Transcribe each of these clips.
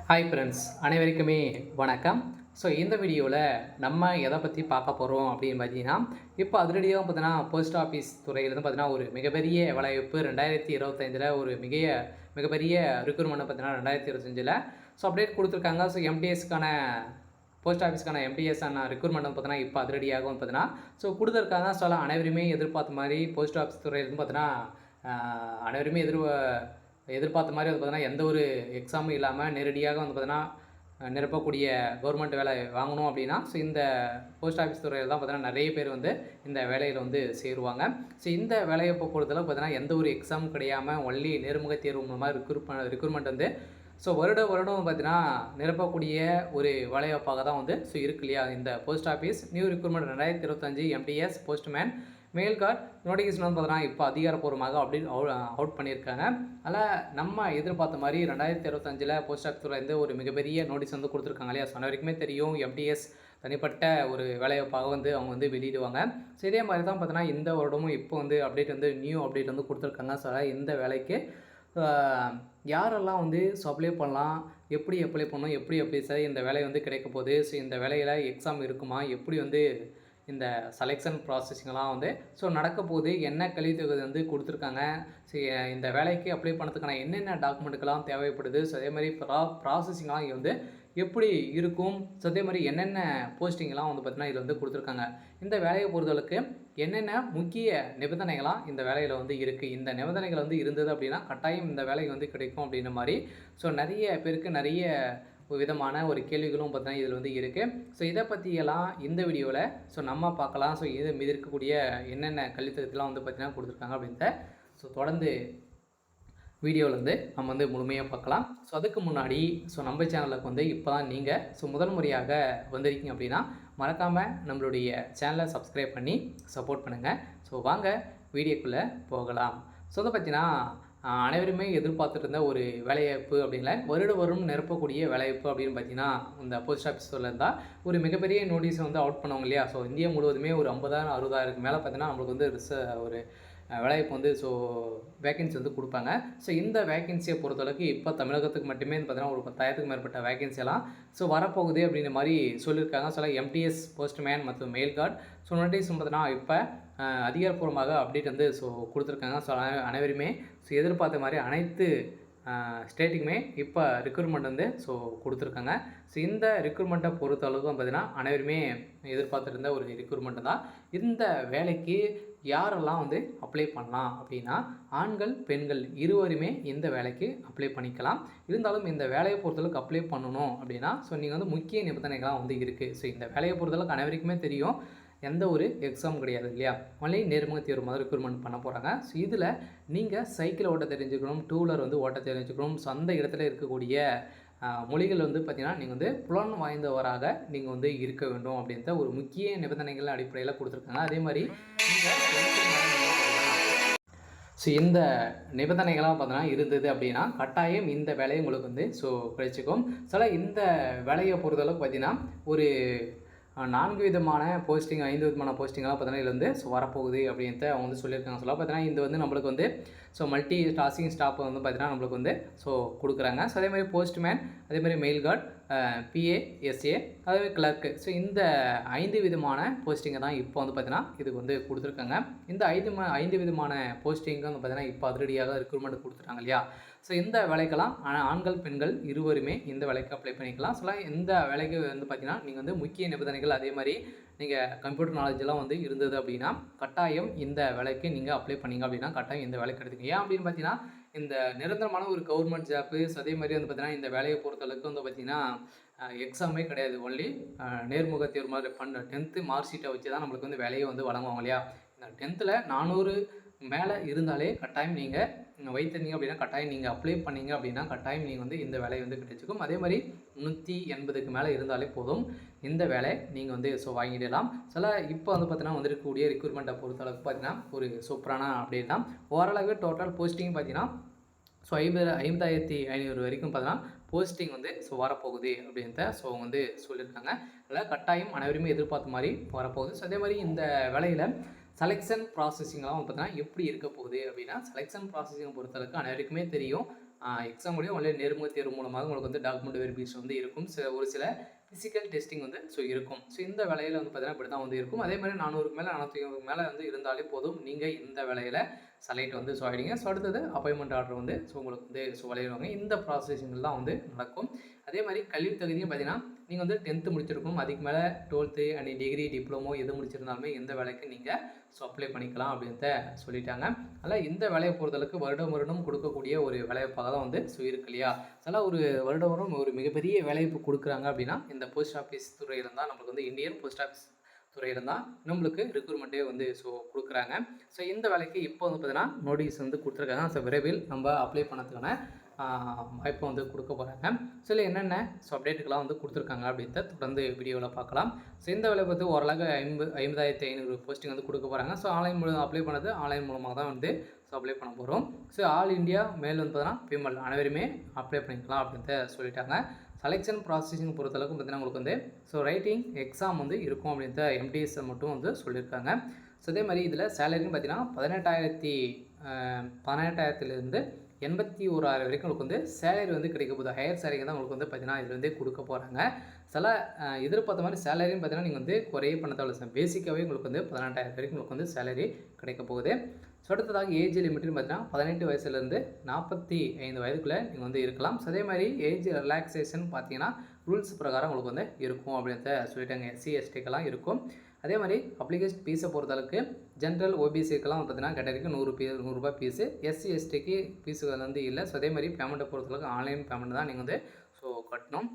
Hi friends, அனைவருக்குமே வணக்கம். So இந்த வீடியோவில் நம்ம எதை பற்றி பார்க்க போகிறோம் அப்படின்னு பார்த்தீங்கன்னா, இப்போ அதிரடியாக பார்த்தீங்கன்னா போஸ்ட் ஆஃபீஸ் துறையிலேருந்து பார்த்தீங்கன்னா ஒரு மிகப்பெரிய வேலைவாய்ப்பு 2025 ஒரு மிகப்பெரிய ரிக்ரூட்மெண்ட் பார்த்தீங்கன்னா 2025 ஸோ அப்டேட் கொடுத்துருக்காங்க. ஸோ எம்டிஎஸ்க்கான போஸ்ட் ஆஃபீஸ்க்கான எம்டிஎஸ்ஸான ரிக்ரூட்மெண்ட் பார்த்தீங்கன்னா இப்போ அதிரடியாகவும் பார்த்தீங்கன்னா ஸோ கொடுத்துருக்காங்க. ஸோ அனைவருமே எதிர்பார்த்த மாதிரி போஸ்ட் ஆஃபீஸ் துறையிலேருந்து பார்த்தீங்கன்னா அனைவருமே எதிர்பார்த்த மாதிரி வந்து பார்த்தீங்கன்னா எந்த ஒரு எக்ஸாமும் இல்லாமல் நேரடியாக வந்து பார்த்தீங்கன்னா நிரப்பக்கூடிய கவர்மெண்ட் வேலை வாங்கணும் அப்படின்னா ஸோ இந்த போஸ்ட் ஆஃபீஸ் துறையில் தான் பார்த்தீங்கன்னா நிறைய பேர் வந்து இந்த வேலையில் வந்து சேருவாங்க. ஸோ இந்த வேலையை பொறுத்தளவு பார்த்தீங்கன்னா எந்த ஒரு எக்ஸாமும் கிடையாமல் ஒன்லி நேர்முக தேர்வு மூலமாக ரிக்ரூட்மெண்ட் வந்து ஸோ வருடம் பார்த்தீங்கன்னா நிரப்பக்கூடிய ஒரு வேலைவாய்ப்பாக தான் வந்து ஸோ இருக்கு இல்லையா. இந்த post office new recruitment 2025 MTS postman mail card notification வந்து பார்த்தீங்கன்னா இப்போ அதிகாரப்பூர்வமாக அப்படின்னு அவுட் பண்ணியிருக்காங்க. அதில் நம்ம எதிர்பார்த்த மாதிரி 2025 போஸ்ட் ஆஃபீஸ் துறையிலேருந்து ஒரு மிகப்பெரிய நோட்டீஸ் வந்து கொடுத்துருக்காங்க இல்லையா. சொன்ன வரைக்குமே தெரியும் எம்டிஎஸ் தனிப்பட்ட ஒரு வேலைவாய்ப்பாக வந்து அவங்க வந்து வெளியிடுவாங்க. ஸோ இதே மாதிரி தான் பார்த்தீங்கன்னா இந்த வருடமும் இப்போ வந்து நியூ அப்டேட் வந்து கொடுத்துருக்காங்க. ஸோ இந்த வேலைக்கு யாரெல்லாம் வந்து ஸோ அப்ளை பண்ணலாம், எப்படி அப்ளை பண்ணணும், எப்படி சார் இந்த வேலை வந்து கிடைக்க போகுது, ஸோ இந்த வேலையில் எக்ஸாம் இருக்குமா, எப்படி வந்து இந்த செலெக்ஷன் ப்ராசஸிங்லாம் வந்து ஸோ நடக்க போகுது, என்ன கல்வித்தொகை வந்து கொடுத்துருக்காங்க, ஸோ இந்த வேலைக்கு அப்ளை பண்ணுறதுக்கான என்னென்ன டாக்குமெண்ட்டுக்கெல்லாம் தேவைப்படுது, ஸோ அதே மாதிரி ப்ராசஸிங்லாம் இங்கே வந்து எப்படி இருக்கும், ஸோ அதே மாதிரி என்னென்ன போஸ்டிங்லாம் வந்து பார்த்திங்கன்னா இதில் வந்து கொடுத்துருக்காங்க. இந்த வேலையை பொறுத்தளவுக்கு என்னென்ன முக்கிய நிபந்தனைகளாம் இந்த வேலையில் வந்து இருக்குது, இந்த நிபந்தனைகள் வந்து இருந்தது அப்படின்னா கட்டாயம் இந்த வேலை வந்து கிடைக்கும் அப்படின்ற மாதிரி ஸோ நிறைய பேருக்கு நிறைய விதமான ஒரு கேள்விகளும் பார்த்தீங்கன்னா இதில் வந்து இருக்குது. ஸோ இதை பற்றியெல்லாம் இந்த வீடியோவில் ஸோ நம்ம பார்க்கலாம். ஸோ இது மீது இருக்கக்கூடிய என்னென்ன கல்வித்தகத்தெலாம் வந்து பார்த்திங்கன்னா கொடுத்துருக்காங்க அப்படின்ட்டு ஸோ தொடர்ந்து வீடியோவில் வந்து நம்ம வந்து முழுமையாக பார்க்கலாம். ஸோ அதுக்கு முன்னாடி ஸோ நம்ம சேனலுக்கு வந்து இப்போ தான் நீங்கள் ஸோ முதல் முறையாக வந்திருக்கீங்க அப்படின்னா மறக்காமல் நம்மளுடைய சேனலை சப்ஸ்கிரைப் பண்ணி சப்போர்ட் பண்ணுங்கள். ஸோ வாங்க வீடியோக்குள்ளே போகலாம். ஸோ அதை பார்த்தீங்கன்னா அனைவருமே எதிர்பார்த்துட்டு இருந்த ஒரு வேலைவாய்ப்பு அப்படின்ல வருடம் நிரப்பக்கூடிய வேலைவாய்ப்பு அப்படின்னு பார்த்தீங்கன்னா இந்த போஸ்ட் ஆஃபீஸில் இருந்தால் ஒரு மிகப்பெரிய நோட்டீஸை வந்து அவுட் பண்ணுவாங்க இல்லையா. ஸோ இந்தியா முழுவதுமே ஒரு 50,000 60,000 மேலே பார்த்தீங்கன்னா நம்மளுக்கு வந்து ஒரு வேலைவாய்ப்பு வந்து ஸோ வேக்கன்சி வந்து கொடுப்பாங்க. ஸோ இந்த வேக்கன்சியை பொறுத்தளவுக்கு இப்போ தமிழகத்துக்கு மட்டுமே பார்த்தீங்கன்னா ஒரு 10,000க்கு மேற்பட்ட வேக்கன்சியெல்லாம் ஸோ வரப்போகுது அப்படின்ற மாதிரி சொல்லியிருக்காங்க. ஸோ எம்டிஎஸ் போஸ்ட்மேன் மற்றும் மெயில் கார்டு ஸோ நோட்டீஸ் பார்த்தீங்கன்னா இப்போ அதிகாரப்பூர்வமாக அப்டேட் வந்து ஸோ கொடுத்துருக்காங்க. ஸோ அனைவருமே ஸோ எதிர்பார்த்த மாதிரி அனைத்து ஸ்டேட்டுக்குமே இப்போ ரிக்ரூட்மெண்ட் வந்து ஸோ கொடுத்துருக்காங்க. ஸோ இந்த ரிக்ரூட்மெண்ட்டை பொறுத்த அளவுக்கு பார்த்தீங்கன்னா அனைவருமே எதிர்பார்த்துருந்த ஒரு ரிக்ரூட்மெண்ட் தான். இந்த வேலைக்கு யாரெல்லாம் வந்து அப்ளை பண்ணலாம் அப்படின்னா ஆண்கள் பெண்கள் இருவருமே இந்த வேலைக்கு அப்ளை பண்ணிக்கலாம். இருந்தாலும் இந்த வேலையை பொறுத்தளவுக்கு அப்ளை பண்ணணும் அப்படின்னா ஸோ நீங்கள் வந்து முக்கிய நிபந்தனைகள்லாம் வந்து இருக்குது. ஸோ இந்த வேலையை பொறுத்தளவுக்கு அனைவருக்குமே தெரியும் எந்த ஒரு எக்ஸாம் கிடையாது இல்லையா, ஒன்லி நேர்முக தேர்வு மாதிரி ரிக்ரூட்மெண்ட் பண்ண போகிறாங்க. ஸோ இதில் நீங்கள் சைக்கிள் ஓட்ட தெரிஞ்சுக்கணும், டூ வீலர் வந்து ஓட்ட தெரிஞ்சுக்கணும். ஸோ அந்த இடத்துல இருக்கக்கூடிய மொழிகள் வந்து பார்த்திங்கன்னா நீங்கள் வந்து புலன் வாய்ந்தவராக நீங்கள் வந்து இருக்க வேண்டும் அப்படின்ற ஒரு முக்கிய நிபந்தனைகள் அடிப்படையில் கொடுத்துருக்காங்க. அதே மாதிரி ஸோ இந்த நிபந்தனைகளாக பார்த்தீங்கன்னா இருந்தது அப்படின்னா கட்டாயம் இந்த வேலையை உங்களுக்கு வந்து ஸோ கிடைச்சிக்கும். சில இந்த வேலையை பொறுத்தளவுக்கு பார்த்திங்கன்னா ஒரு 4 விதமான போஸ்டிங் 5 விதமான போஸ்டிங்கெல்லாம் பார்த்தீங்கன்னா இதில் வந்து ஸோ வரப்போகுது அப்படின்ட்டு அவங்க வந்து சொல்லியிருக்காங்க. பார்த்தீங்கன்னா இது வந்து நம்மளுக்கு வந்து ஸோ மல்டி டாஸ்கிங் ஸ்டாஃப் வந்து பார்த்தீங்கன்னா நம்மளுக்கு வந்து ஸோ கொடுக்குறாங்க. ஸோ அதேமாதிரி போஸ்ட்மேன், அதேமாதிரி மெயில் கார்டு, பிஏ, எஸ்ஏ, அதே கிளர்க்கு. ஸோ இந்த 5 விதமான போஸ்டிங்கை தான் இப்போ வந்து பார்த்தீங்கன்னா இதுக்கு வந்து கொடுத்துருக்காங்க. இந்த 5 விதமான போஸ்டிங்கு வந்து பார்த்தீங்கன்னா இப்போ அதிரடியாக ரிக்ரூட்மெண்ட் கொடுத்துட்டாங்க இல்லையா. ஸோ இந்த வேலைக்கெல்லாம் ஆண்கள் பெண்கள் இருவருமே இந்த வேலைக்கு அப்ளை பண்ணிக்கலாம். ஸோ இந்த வேலைக்கு வந்து பார்த்திங்கன்னா நீங்கள் வந்து முக்கிய நிபந்தனைகள் அதே மாதிரி நீங்கள் கம்ப்யூட்டர் நாலேஜெலாம் வந்து இருந்தது அப்படின்னா கட்டாயம் இந்த வேலைக்கு நீங்கள் அப்ளை பண்ணிங்க அப்படின்னா கட்டாயம் இந்த வேலைக்கு எடுத்துங்க. ஏன் அப்படின்னு பார்த்தீங்கன்னா இந்த நிரந்தரமான ஒரு கவர்மெண்ட் ஜாப்பு. ஸோ அதே மாதிரி வந்து பார்த்திங்கன்னா இந்த வேலையை பொறுத்தளவுக்கு வந்து பார்த்திங்கன்னா எக்ஸாமே கிடையாது, ஒன்லி நேர்முக தேர்வு மாதிரி 10th மார்க் ஷீட்டை வச்சு தான் நம்மளுக்கு வந்து வேலையை வந்து வழங்குவாங்க இல்லையா. இந்த 10th 400 மேலே இருந்தாலே கட்டாயம் நீங்கள் வைத்திருந்தீங்க அப்படின்னா கட்டாயம் நீங்கள் அப்ளை பண்ணிங்க அப்படின்னா கட்டாயம் நீங்கள் வந்து இந்த வேலையை வந்து கிடைச்சிக்கும். அதே மாதிரி 380க்கு மேலே இருந்தாலே போதும் இந்த வேலை நீங்கள் வந்து ஸோ வாங்கிடலாம். சில இப்போ வந்து பார்த்தீங்கன்னா வந்திருக்கக்கூடிய ரிக்ரூட்மெண்ட்டை பொறுத்தளவுக்கு பார்த்தீங்கன்னா ஒரு சூப்பரான அப்டேட் தான். ஓரளவு டோட்டல் போஸ்டிங் பார்த்தீங்கன்னா ஸோ 55,500 வரைக்கும் பார்த்தீங்கன்னா போஸ்டிங் வந்து ஸோ வரப்போகுது அப்படின்ட்டு ஸோ வந்து சொல்லியிருக்காங்க. அதில் கட்டாயம் அனைவருமே எதிர்பார்த்த மாதிரி வரப்போகுது. ஸோ அதே மாதிரி இந்த வேலையில் செலெக்ஷன் ப்ராசஸிங்லாம் பார்த்தீங்கன்னா எப்படி இருக்க போகுது அப்படின்னா செலெக்ஷன் ப்ராசஸிங் பொறுத்தளவுக்கு அனைவருக்குமே தெரியும் எக்ஸாம் முடியும் ஒன்லி நேர்முக தேர்வு மூலமாக உங்களுக்கு வந்து டாக்குமெண்ட் வெரிஃபிகேஷன் வந்து இருக்கும். ஒரு சில ஃபிசிக்கல் டெஸ்டிங் வந்து இருக்கும். இந்த வேலையில் வந்து பார்த்தீங்கன்னா இப்படி தான் வந்து இருக்கும். அதே மாதிரி 400க்கு மேலே 450க்கு மேலே வந்து இருந்தாலே போதும், நீங்கள் இந்த வேலையில் செலக்ட் வந்து ஆகிடுங்க. அடுத்தது அப்பாயின்மெண்ட் ஆர்டர் வந்து உங்களுக்கு வந்து விளையிடுவாங்க. இந்த ப்ராசஸிங்கில் தான் வந்து நடக்கும். அதே மாதிரி கல்வி தகுதியும் பார்த்தீங்கன்னா நீங்கள் வந்து 10th முடிச்சிருக்கணும், அதுக்கு மேலே 12th அண்ட் டிகிரி டிப்ளமோ எது முடிச்சிருந்தாலுமே எந்த வேலைக்கு நீங்கள் அப்ளை பண்ணிக்கலாம் அப்படின்ட்டு சொல்லிட்டாங்க. அதனால் இந்த வேலையை பொறுத்தளவுக்கு வருடம் கொடுக்கக்கூடிய ஒரு வேலைவாய்ப்பாக தான் வந்து இருக்கு இல்லையா. அதனால் ஒரு வருடம் ஒரு மிகப்பெரிய வேலைவாய்ப்பு கொடுக்குறாங்க அப்படின்னா இந்த போஸ்ட் ஆஃபீஸ் துறையில் தான் நம்மளுக்கு வந்து இந்தியன் போஸ்ட் ஆஃபீஸ் துறையில் தான் நம்மளுக்கு ரெக்ரூட்மெண்ட்டே வந்து கொடுக்குறாங்க. இந்த வேலைக்கு இப்போ வந்து பார்த்தீங்கன்னா நோட்டீஸ் வந்து கொடுத்துருக்காங்க. விரைவில் நம்ம அப்ளை பண்ணதுக்கான வாய்ப்பை வந்து கொடுக்க போகிறாங்க. இல்லை என்னென்ன அப்டேட்டுக்கெலாம் வந்து கொடுத்துருக்காங்க அப்படின்றத தொடர்ந்து வீடியோவில் பார்க்கலாம். இந்த வேலை பார்த்து ஓரளவு 50,500 போஸ்டிங் வந்து கொடுக்க போகிறாங்க. ஆன்லைன் மூலம் அப்ளை பண்ணது ஆன்லைன் மூலமாக தான் வந்து அப்ளை பண்ண போகிறோம். ஆல் இண்டியா மேல் வந்து பார்த்தீங்கன்னா ஃபீமேல் அனைவருமே அப்ளை பண்ணிக்கலாம் அப்படின்ட்டு சொல்லிட்டாங்க. செலெக்ஷன் ப்ராசஸிங் பொறுத்தளவுக்கு பார்த்தீங்கன்னா உங்களுக்கு வந்து ரைட்டிங் எக்ஸாம் வந்து இருக்கும் அப்படின்ட்டு எம்டிஎஸ் மட்டும் வந்து சொல்லியிருக்காங்க. அதே மாதிரி இதில் சேலரின்னு பார்த்தீங்கன்னா 18,000லேருந்து 81,000 வரைக்கும் உங்களுக்கு வந்து சேலரி வந்து கிடைக்க போகுது. ஹையர் சேலரி தான் உங்களுக்கு வந்து பார்த்தீங்கன்னா இதில் வந்து கொடுக்க போகிறாங்க. சில எதிர்பார்த்த மாதிரி சேலரின்னு பார்த்தீங்கன்னா நீங்கள் வந்து குறைய பண்ண தேவை. பேசிக்காகவே உங்களுக்கு வந்து 18,000 வரைக்கும் உங்களுக்கு வந்து சேலரி கிடைக்க போகுது. அடுத்ததாக ஏஜ் லிமிட்னு பார்த்தீங்கன்னா 18 வயசுலேருந்து 45 வயதுக்குள்ளே நீங்கள் வந்து இருக்கலாம். அதே மாதிரி ஏஜ் ரிலாக்ஸேஷன் பார்த்தீங்கன்னா ரூல்ஸ் பிரகாரம் உங்களுக்கு வந்து இருக்கும் அப்படின்றத சொல்லிட்டாங்க. எஸ்சி எஸ்டிக்கெல்லாம் இருக்கும். அதே மாதிரி அப்ளிகேஷன் ஃபீஸை பொறுத்தளவுக்கு ஜென்ரல் ஓபிசிக்கெல்லாம் பார்த்தீங்கன்னா கேட்டகரிக்கு 100 ஃபீஸு, எஸ்சி எஸ்டிக்கு ஃபீஸு வந்து இல்லை. அதே மாதிரி பேமெண்ட்டை பொறுத்தளவுக்கு ஆன்லைன் பேமெண்ட் தான் நீங்கள் வந்து கட்டணும்.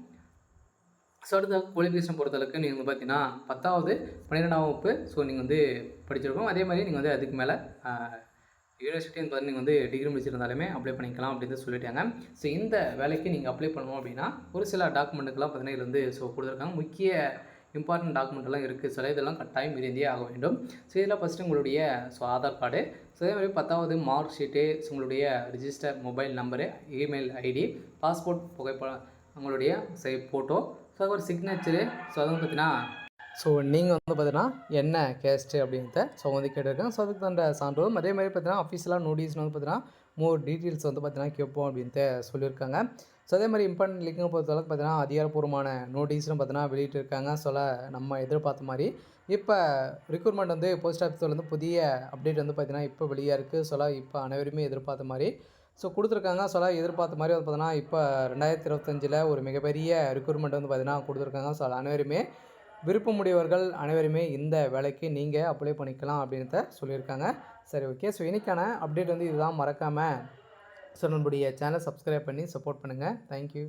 அடுத்த குவாலிஃபிகேஷன் பொறுத்தளவுக்கு நீங்கள் வந்து பார்த்தீங்கன்னா 10வது 12ஆம் வகுப்பு நீங்கள் வந்து படிச்சிருக்கோம். அதே மாதிரி நீங்கள் வந்து அதுக்கு மேலே யூனிவர்சிட்டின்னு பார்த்து நீங்கள் வந்து டிகிரி முடிச்சிருந்தாலுமே அப்ளை பண்ணிக்கலாம் அப்படின்னு சொல்லிட்டாங்க. இந்த வேலைக்கு நீங்கள் அப்ளை பண்ணணும் அப்படின்னா ஒரு சில டாக்குமெண்ட்டுக்கெல்லாம் பார்த்தீங்கன்னா இதில் வந்து கொடுத்துருக்காங்க. முக்கிய இம்பார்ட்டன்ட் டாக்குமெண்ட்லாம் இருக்குது. இதெல்லாம் கட்டாயம் இருந்தே ஆக வேண்டும். இதில் ஃபஸ்ட்டு உங்களுடைய ஆதார் கார்டு, அதே மாதிரி 10வது மார்க் ஷீட்டு, உங்களுடைய register mobile number, email ID, passport புகைப்படம், உங்களுடைய ஃபோட்டோ, ஒரு சிக்னேச்சரு. அது வந்து பார்த்தீங்கன்னா நீங்கள் வந்து பார்த்தீங்கன்னா என்ன கேஸ்ட்டு அப்படின்றத வந்து கேட்டிருக்கேன். அதுக்கு தந்த சான்றிதழும் அதே மாதிரி பார்த்தீங்கன்னா அஃபீஷியலாக நோட்டீஸ் வந்து பார்த்தீங்கன்னா மோர் டீட்டெயில்ஸ் வந்து பார்த்தீங்கன்னா கேட்போம் அப்படின்ட்டு சொல்லியிருக்காங்க. அதே மாதிரி இம்பார்ட்டன்ட் லிங்க் பொறுத்தளவுக்கு பார்த்தீங்கன்னா அதிகாரப்பூர்வமான நோட்டீஸ்னு பார்த்தீங்கன்னா வெளியிட்டிருக்காங்க. நம்ம எதிர்பார்த்த மாதிரி இப்போ ரெக்ரூட்மெண்ட் வந்து போஸ்ட் ஆஃபீஸில் வந்து புதிய அப்டேட் வந்து பார்த்தீங்கன்னா இப்போ வெளியாக இருக்குது. இப்போ அனைவருமே எதிர்பார்த்த மாதிரி கொடுத்துருக்காங்க. எதிர்பார்த்த மாதிரி வந்து பார்த்தீங்கன்னா இப்போ 2025 ஒரு மிகப்பெரிய ரெக்ரூட்மெண்ட் வந்து பார்த்தீங்கன்னா கொடுத்துருக்காங்க. அனைவருமே விருப்பமுடையவர்கள் அனைவருமே இந்த வேலைக்கு நீங்கள் அப்ளை பண்ணிக்கலாம் அப்படின்றத சொல்லியிருக்காங்க. சரி, ஓகே. இன்றைக்கான அப்டேட் வந்து இதுதான். மறக்காமல் நம்மளுடைய சேனல் சப்ஸ்கிரைப் பண்ணி சப்போர்ட் பண்ணுங்கள். தேங்க்யூ.